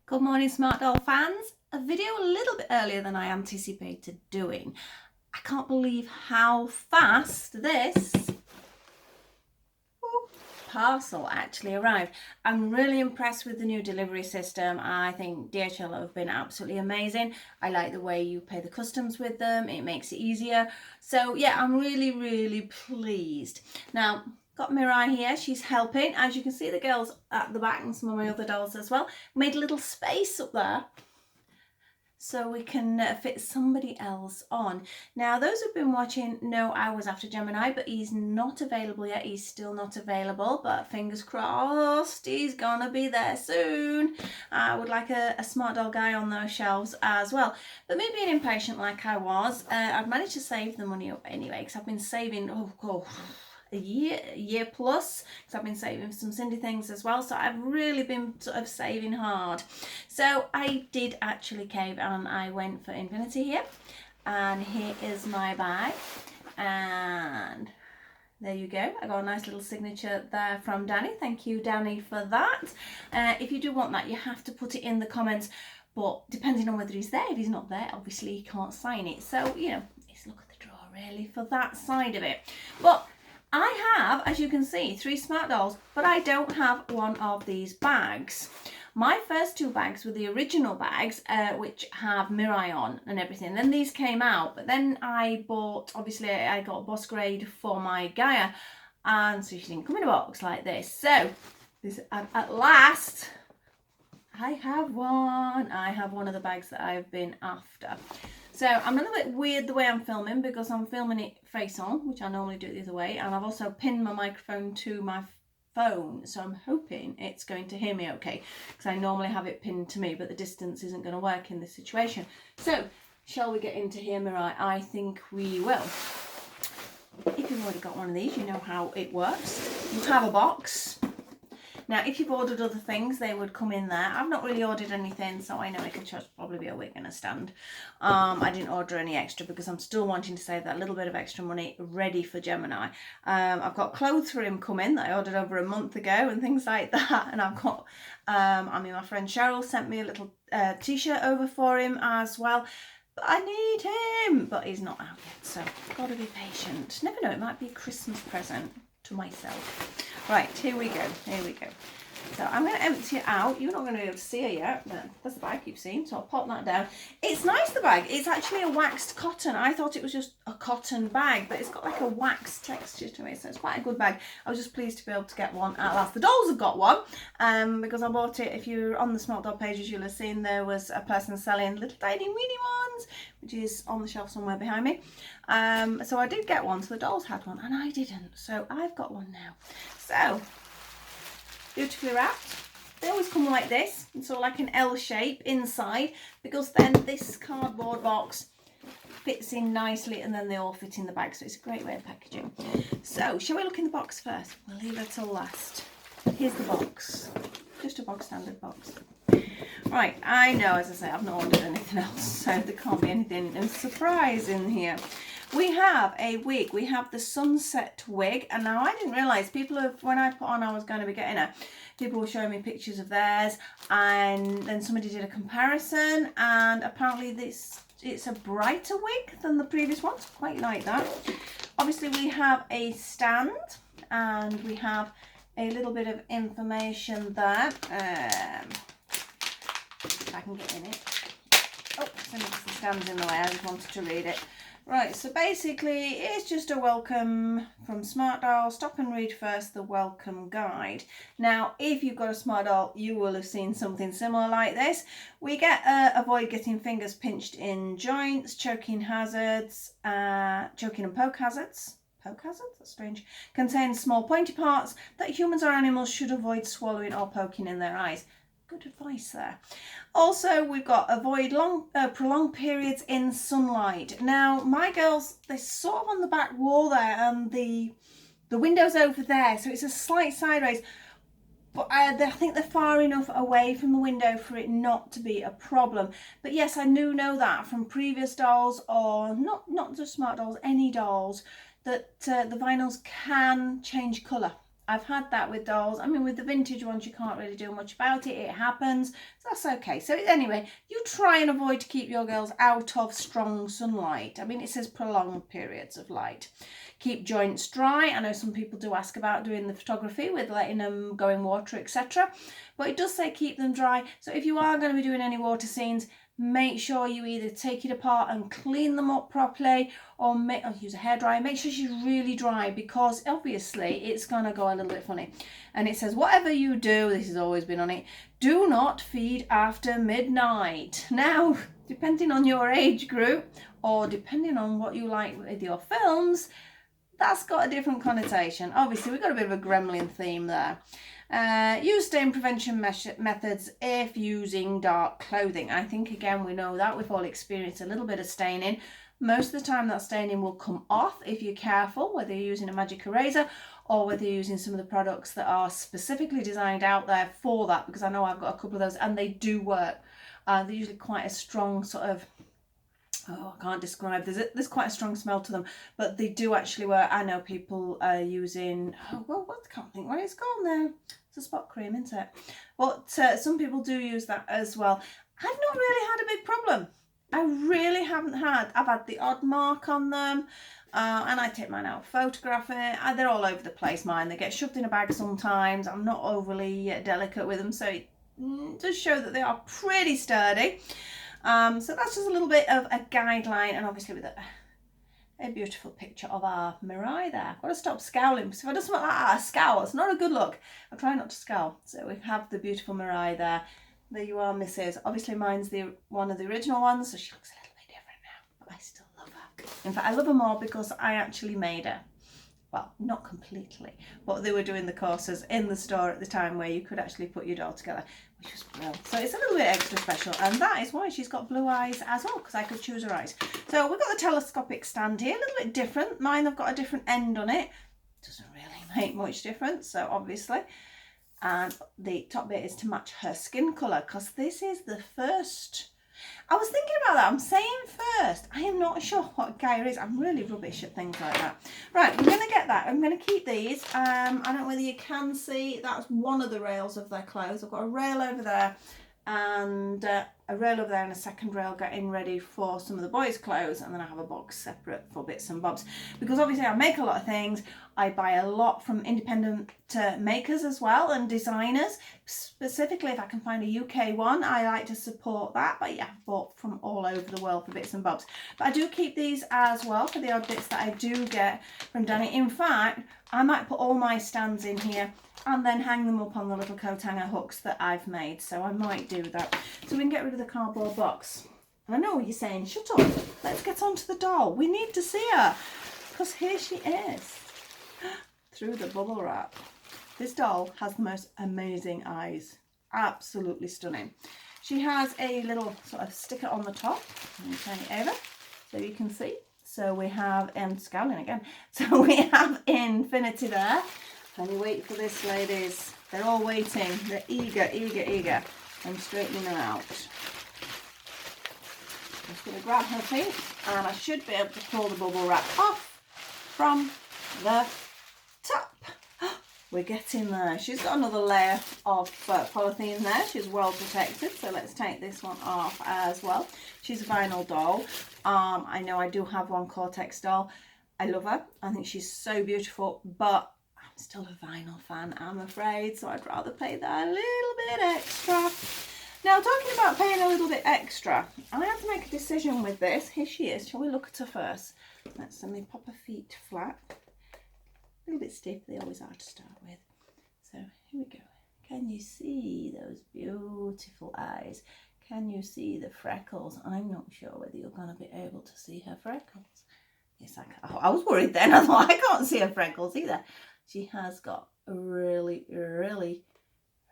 Good morning, Smartdoll fans. A video a little bit earlier than I anticipated doing. I can't believe how fast this parcel actually arrived. I'm really impressed with the new delivery system. I think DHL have been absolutely amazing. I like the way you pay the customs with them. It makes it easier. So yeah, I'm really pleased. Now, got Mirai here, she's helping. As you can see, the girls at the back and some of my other dolls as well. Made a little space up there so we can fit somebody else on. Now, those who've been watching know I was after Gemini, but he's not available yet. He's still not available, but fingers crossed he's gonna be there soon. I would like a Smartdoll guy on those shelves as well. But me being impatient like I was, I've managed to save the money up anyway, because I've been saving, a year plus, because I've been saving some Cindy things as well, so I've really been sort of saving hard. So I did actually cave and I went for Infinity here, and here is my bag, and there you go. I got a nice little signature there from Danny. Thank you, Danny, for that. If you do want that, you have to put it in the comments, but depending on whether he's there, if he's not there, obviously he can't sign it. So, you know, it's luck of the draw really for that side of it. But I have, as you can see, 3 Smartdolls, but I don't have one of these bags. My first 2 bags were the original bags, which have Mirai on and everything. Then these came out, but then I bought, obviously I got Boss Grade for my Gaia, and so she didn't come in a box like this. So, this at last, I have one. I have one of the bags that I've been after. So I'm a little bit weird the way I'm filming, because I'm filming it face on, which I normally do it the other way, and I've also pinned my microphone to my phone, so I'm hoping it's going to hear me okay, because I normally have it pinned to me, but the distance isn't going to work in this situation. So shall we get into Hear Me Right? I think we will. If you've already got one of these, you know how it works. You have a box. Now, if you've ordered other things, they would come in there. I've not really ordered anything, so I know it'll just probably be a wig and a stand. I didn't order any extra because I'm still wanting to save that little bit of extra money ready for Gemini. I've got clothes for him coming that I ordered over a month ago and things like that. And I've got, my friend Cheryl sent me a little t-shirt over for him as well. But I need him, but he's not out yet, so I've got to be patient. Never know, it might be a Christmas present to myself. Right, here we go. So I'm going to empty it out. You're not going to be able to see it yet, but that's the bag you've seen, so I'll pop that down. It's nice, the bag. It's actually a waxed cotton. I thought it was just a cotton bag, but it's got like a wax texture to it, so it's quite a good bag. I was just pleased to be able to get one at last. The dolls have got one, because I bought it. If you're on the Smartdoll pages, you'll have seen there was a person selling little tiny mini ones, which is on the shelf somewhere behind me. So I did get one, so the dolls had one, and I didn't. So I've got one now. So, beautifully wrapped. They always come like this, and so like an L shape inside, because then this cardboard box fits in nicely, and then they all fit in the bag, so it's a great way of packaging. So, shall we look in the box first? We'll leave it till last. Here's the box. Just a box standard box. Right, I know, as I say, I've not ordered anything else, so there can't be anything of surprise in here. We have a wig. We have the sunset wig, and now I didn't realise, people have, when I put on I was going to be getting her, people were showing me pictures of theirs, and then somebody did a comparison, and apparently it's a brighter wig than the previous ones. Quite like that. Obviously we have a stand, and we have a little bit of information there. If I can get in it. Oh, the stand's in the way. I just wanted to read it. Right, so basically it's just a welcome from Smartdoll. Stop and read first the welcome guide. Now, if you've got a Smartdoll, you will have seen something similar like this. We get avoid getting fingers pinched in joints, choking hazards, choking and poke hazards. Poke hazards? That's strange. Contains small pointy parts that humans or animals should avoid swallowing or poking in their eyes. Good advice there. Also, we've got avoid prolonged periods in sunlight. Now, my girls, they're sort of on the back wall there, and the window's over there, so it's a slight sideways. But I think they're far enough away from the window for it not to be a problem. But yes, I do know that from previous dolls, or not just Smartdolls, any dolls, that the vinyls can change colour. I've had that with dolls. I mean, with the vintage ones, you can't really do much about it. It happens. So that's okay. So anyway, you try and avoid to keep your girls out of strong sunlight. I mean, it says prolonged periods of light. Keep joints dry. I know some people do ask about doing the photography with letting them go in water, etc. But it does say keep them dry. So if you are going to be doing any water scenes, make sure you either take it apart and clean them up properly, or use a hairdryer. Make sure she's really dry, because obviously it's going to go a little bit funny. And it says, whatever you do, this has always been on it, do not feed after midnight. Now, depending on your age group, or depending on what you like with your films, that's got a different connotation. Obviously, we've got a bit of a gremlin theme there. Use stain prevention methods if using dark clothing. I think, again, we know that. We've all experienced a little bit of staining. Most of the time that staining will come off if you're careful, whether you're using a magic eraser or whether you're using some of the products that are specifically designed out there for that, because I know I've got a couple of those and they do work. They're usually quite a strong sort of, I can't describe, there's quite a strong smell to them, but they do actually work. I know people are using, I can't think what it's called now. It's a spot cream, isn't it? But some people do use that as well. I've not really had a big problem. I really haven't had. I've had the odd mark on them, and I take mine out, photograph it. They're all over the place, mine. They get shoved in a bag sometimes. I'm not overly delicate with them, so it does show that they are pretty sturdy. So that's just a little bit of a guideline, and obviously with a beautiful picture of our Mirai there. I've got to stop scowling, because if I just want that scowl, it's not a good look. I'll try not to scowl. So we have the beautiful Mirai there. There you are, Mrs. Obviously mine's one of the original ones, so she looks a little bit different now, but I still love her. In fact, I love her more because I actually made her. Well, not completely, but they were doing the courses in the store at the time where you could actually put your doll together, which was brilliant. So it's a little bit extra special, and that is why she's got blue eyes as well, because I could choose her eyes. So we've got the telescopic stand here, a little bit different. Mine have got a different end on it. Doesn't really make much difference, so obviously. And the top bit is to match her skin colour, because this is the first. I was thinking about that. I'm saying first. I am not sure what Gaia is. I'm really rubbish at things like that. Right, we're going to get that. I'm going to keep these. I don't know whether you can see. That's one of the rails of their clothes. I've got a rail over there and a rail over there and a second rail getting ready for some of the boys' clothes, and then I have a box separate for bits and bobs, because obviously I make a lot of things. I buy a lot from independent makers as well, and designers. Specifically, if I can find a UK one, I like to support that. But yeah, I've bought from all over the world for bits and bobs. But I do keep these as well for the odd bits that I do get from Danny. In fact, I might put all my stands in here and then hang them up on the little coat hanger hooks that I've made. So I might do that. So we can get rid of the cardboard box. I know what you're saying, shut up. Let's get on to the doll. We need to see her, because here she is through the bubble wrap. This doll has the most amazing eyes. Absolutely stunning. She has a little sort of sticker on the top. Let me turn it over so you can see. So we have, and scowling again. So we have Infinity there. Can you wait for this, ladies? They're all waiting. They're eager, eager, eager. I'm straightening her out. I'm just going to grab her feet, and I should be able to pull the bubble wrap off from the top. We're getting there. She's got another layer of polythene there. She's well protected, so let's take this one off as well. She's a vinyl doll. I know I do have one Cortex doll. I love her. I think she's so beautiful, but I'm still a vinyl fan, I'm afraid, so I'd rather pay that a little bit extra. Now, talking about paying a little bit extra, I had to make a decision with this. Here she is. Shall we look at her first? Let me pop her feet flat. A little bit stiff, they always are to start with. So here we go. Can you see those beautiful eyes? Can you see the freckles? I'm not sure whether you're going to be able to see her freckles. Yes, I can. Oh, I was worried then. I thought I can't see her freckles either. She has got really, really,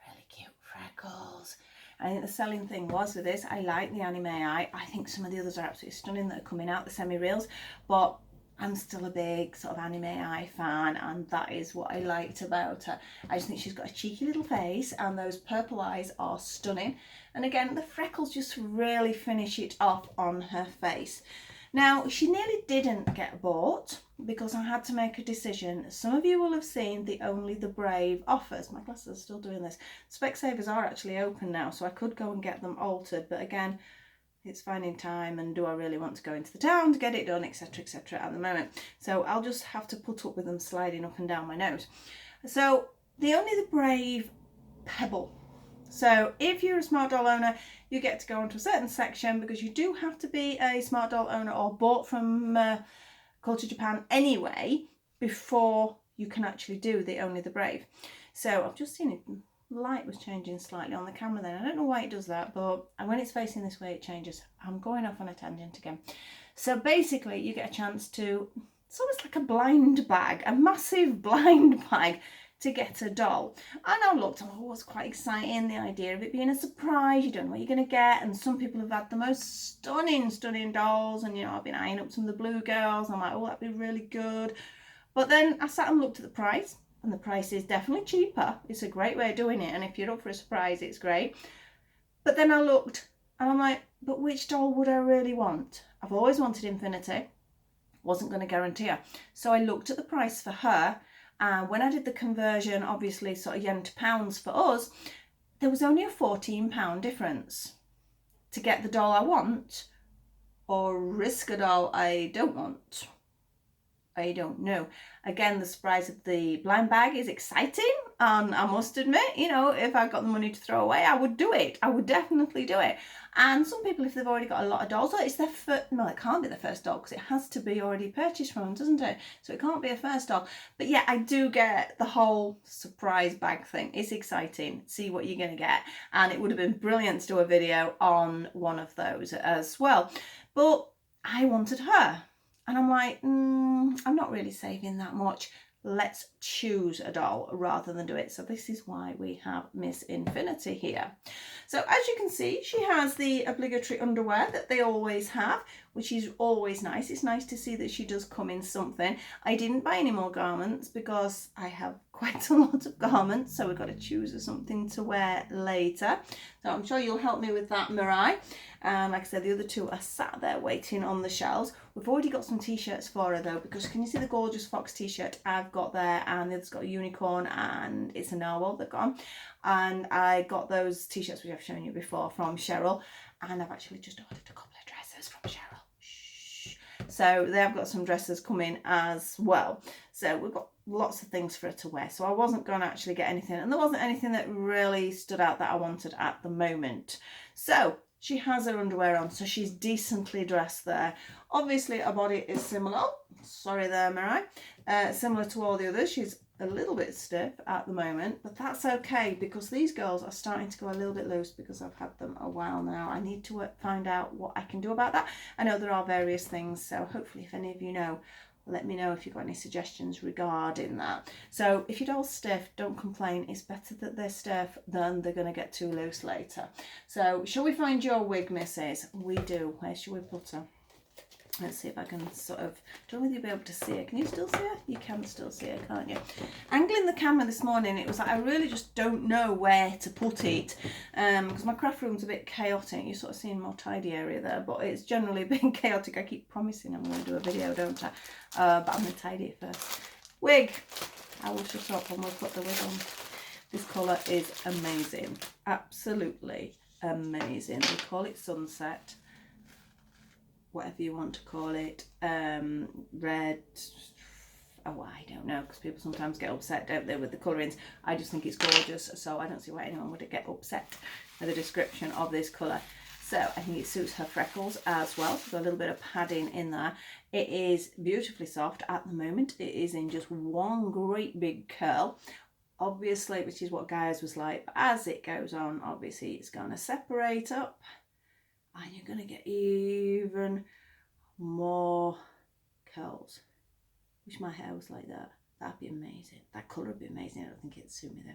really cute freckles. I think the selling thing was with this, I like the anime eye. I think some of the others are absolutely stunning that are coming out, the semi-reels, but I'm still a big sort of anime eye fan, and that is what I liked about her. I just think she's got a cheeky little face, and those purple eyes are stunning. And again, the freckles just really finish it off on her face. Now, she nearly didn't get bought because I had to make a decision. Some of you will have seen the Only the Brave offers. My glasses are still doing this. Specsavers are actually open now, so I could go and get them altered. But again, it's finding time, and do I really want to go into the town to get it done, etc, etc at the moment. So I'll just have to put up with them sliding up and down my nose. So the Only the Brave Pebble. So if you're a Smartdoll owner, you get to go onto a certain section because you do have to be a Smartdoll owner or bought from Culture Japan anyway before you can actually do the Only the Brave. So I've just seen it, light was changing slightly on the camera then. I don't know why it does that, but when it's facing this way it changes. I'm going off on a tangent again. So basically you get a chance to, it's almost like a blind bag, a massive blind bag to get a doll. And I looked, oh, it was quite exciting, the idea of it being a surprise. You don't know what you're going to get, and some people have had the most stunning dolls, and you know, I've been eyeing up some of the blue girls. I'm like, oh, that'd be really good. But then I sat and looked at the price, and the price is definitely cheaper. It's a great way of doing it, and if you're up for a surprise, it's great. But then I looked and I'm like, but which doll would I really want? I've always wanted Infinity, wasn't going to guarantee her. So I looked at the price for her. And when I did the conversion, obviously sort of yen to pounds for us, there was only a £14 difference to get the doll I want or risk a doll I don't want. I don't know. Again, the surprise of the blind bag is exciting, and I must admit, you know, if I got the money to throw away, I would do it. I would definitely do it. And some people, if they've already got a lot of dolls, it's their first, no, it can't be their first doll because it has to be already purchased from them, doesn't it? So it can't be a first doll. But yeah, I do get the whole surprise bag thing. It's exciting. See what you're going to get. And it would have been brilliant to do a video on one of those as well. But I wanted her. And I'm like, I'm not really saving that much. Let's choose a doll rather than do it. So this is why we have Miss Infinity here. So as you can see, she has the obligatory underwear that they always have, which is always nice. It's nice to see that she does come in something. I didn't buy any more garments because I have quite a lot of garments, so we've got to choose something to wear later. So I'm sure you'll help me with that, Mirai. And like I said, the other two are sat there waiting on the shelves. We've already got some t-shirts for her though, because can you see the gorgeous fox t-shirt I've got there, and the other's got a unicorn and it's a narwhal they've got on. And I got those t-shirts which I've shown you before from Cheryl, and I've actually just ordered a couple of dresses from Cheryl. Shh. So they have got some dresses coming as well. So we've got lots of things for her to wear. So I wasn't going to actually get anything, and there wasn't anything that really stood out that I wanted at the moment. So she has her underwear on, so she's decently dressed there. Obviously, her body is similar. Sorry there, Mirai. Similar to all the others. She's a little bit stiff at the moment, but that's okay because these girls are starting to go a little bit loose because I've had them a while now. I need to find out what I can do about that. I know there are various things, so hopefully if any of you know, let me know if you've got any suggestions regarding that. So if your doll's stiff, don't complain. It's better that they're stiff than they're going to get too loose later. So shall we find your wig, missus? We do. Where shall we put her? Let's see if I can sort of, don't know whether you'll be able to see her. Can you still see her? You can still see her, can't you? Angling the camera this morning, it was like I really just don't know where to put it because my craft room's a bit chaotic. You're sort of seeing more tidy area there, but it's generally been chaotic. I keep promising I'm going to do a video, don't I? But I'm going to tidy it first. Wig. I will shut up and we'll put the wig on. This colour is amazing. Absolutely amazing. They call it Sunset. Whatever you want to call it, red, oh, I don't know, because people sometimes get upset, don't they, with the colourings. I just think it's gorgeous, so I don't see why anyone would get upset with the description of this colour. So I think it suits her freckles as well. So got a little bit of padding in there. It is beautifully soft at the moment. It is in just one great big curl, obviously, which is what Gaia's was like. But as it goes on, obviously it's going to separate up. And you're going to get even more curls. Wish my hair was like that. That'd be amazing. That colour would be amazing. I don't think it'd suit me though.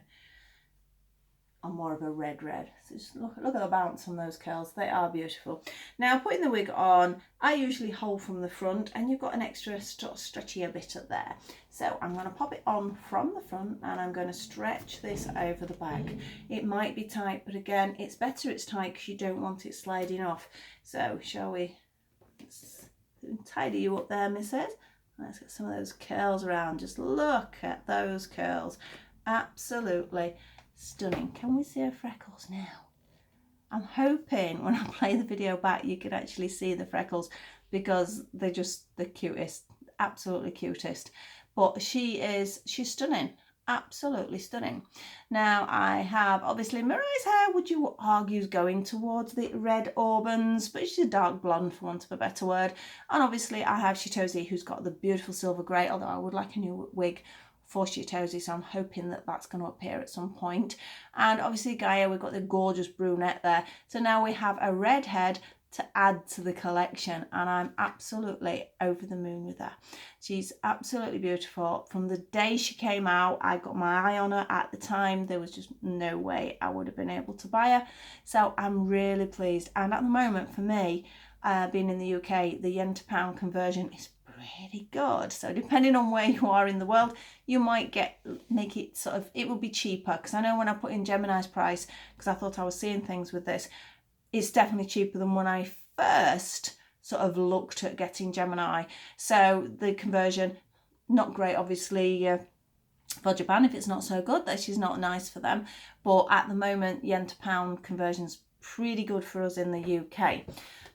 I'm more of a red. So just look at the bounce on those curls. They are beautiful. Now, putting the wig on, I usually hold from the front, and you've got an extra stretchier bit up there. So I'm going to pop it on from the front, and I'm going to stretch this over the back. It might be tight, but again, it's better it's tight because you don't want it sliding off. So shall we? Let's Tidy you up there, missus. Let's get some of those curls around. Just look at those curls. Absolutely stunning. Can we see her freckles now? I'm hoping when I play the video back you can actually see the freckles, because they're just the cutest, absolutely cutest. But she's stunning, absolutely stunning. Now I have obviously Mariah's hair, would you argue, is going towards the red auburns, but she's a dark blonde for want of a better word. And obviously I have Chitosy, who's got the beautiful silver grey, although I would like a new wig for Chitosy, so I'm hoping that that's going to appear at some point. And obviously Gaia, we've got the gorgeous brunette there. So now we have a redhead to add to the collection, and I'm absolutely over the moon with her. She's absolutely beautiful. From the day she came out, I got my eye on her. At the time, there was just no way I would have been able to buy her. So I'm really pleased. And at the moment, for me, being in the UK, the yen to pound conversion is pretty good. So depending on where you are in the world, you might make it sort of, it will be cheaper, because I know when I put in Gemini's price, because I thought I was seeing things with this, it's definitely cheaper than when I first sort of looked at getting Gemini. So the conversion, not great obviously for Japan if it's not so good, that she's not nice for them, but at the moment yen to pound conversion's pretty good for us in the UK.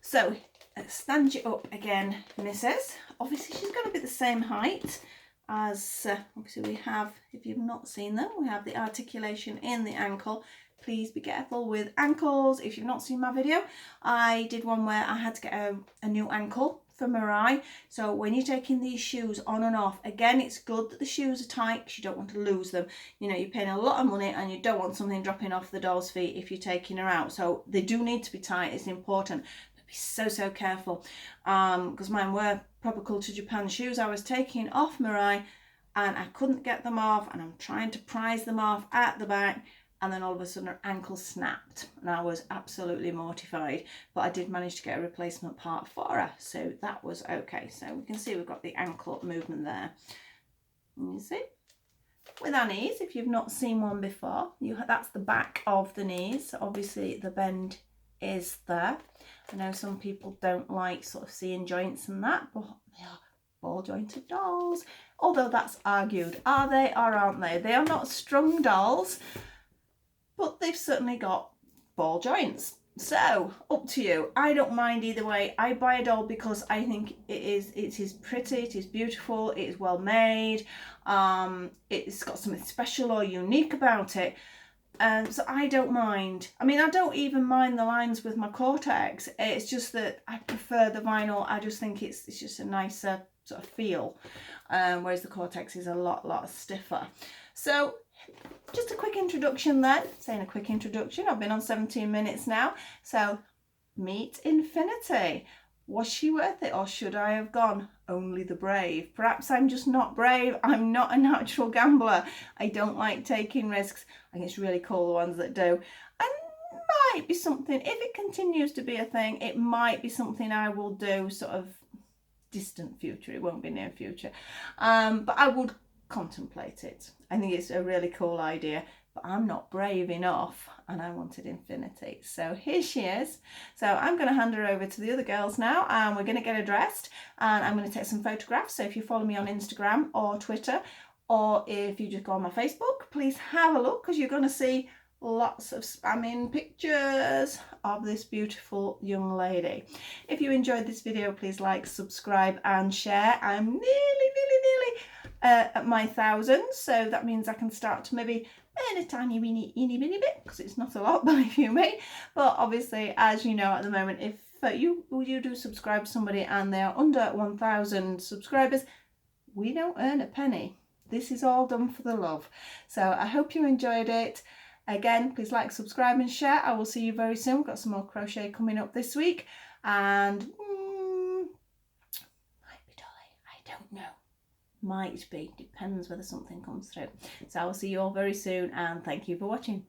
So let's stand you up again, missus. Obviously she's going to be the same height as obviously we have, if you've not seen them, we have the articulation in the ankle. Please be careful with ankles. If you've not seen my video, I did one where I had to get a new ankle for Mariah. So when you're taking these shoes on and off, again, it's good that the shoes are tight because you don't want to lose them. You know, you're paying a lot of money and you don't want something dropping off the doll's feet if you're taking her out. So they do need to be tight. It's important. But be so careful, because mine were proper Culture Japan shoes. I was taking off Mariah and I couldn't get them off, and I'm trying to prise them off at the back, and then all of a sudden her ankle snapped and I was absolutely mortified, but I did manage to get a replacement part for her, so that was okay. So we can see we've got the ankle movement there. You see, with our knees, if you've not seen one before, that's the back of the knees. So obviously the bend is there. I know some people don't like sort of seeing joints and that, but they are ball jointed dolls, although that's argued. Are they or aren't they? They are not strung dolls, but they've certainly got ball joints. So up to you. I don't mind either way. I buy a doll because I think it is pretty, it is beautiful, it is well made, it's got something special or unique about it. So I don't mind. I mean, I don't even mind the lines with my Cortex. It's just that I prefer the vinyl. I just think it's just a nicer sort of feel, whereas the Cortex is a lot stiffer. So just a quick introduction then. Saying a quick introduction, I've been on 17 minutes now. So meet infinity. Was she worth it, or should I have gone? Only the brave. Perhaps I'm just not brave. I'm not a natural gambler. I don't like taking risks. I think it's really cool the ones that do. And might be something, if it continues to be a thing, it might be something I will do sort of distant future. It won't be near future. But I would contemplate it. I think it's a really cool idea, but I'm not brave enough, and I wanted infinity. So here she is. So I'm going to hand her over to the other girls now, and we're going to get her dressed, and I'm going to take some photographs. So if you follow me on Instagram or Twitter, or if you just go on my Facebook, please have a look, because you're going to see lots of spamming pictures of this beautiful young lady. If you enjoyed this video, please like, subscribe and share. I'm nearly at my 1,000, so that means I can start to maybe earn a tiny weeny bit, because it's not a lot, believe you me. But obviously, as you know, at the moment, if you do subscribe to somebody and they are under 1,000 subscribers, we don't earn a penny. This is all done for the love. So I hope you enjoyed it. Again, please like, subscribe and share. I will see you very soon. We've got some more crochet coming up this week, and might be Dolly, I don't know. Might be, depends whether something comes through. So I will see you all very soon, and thank you for watching.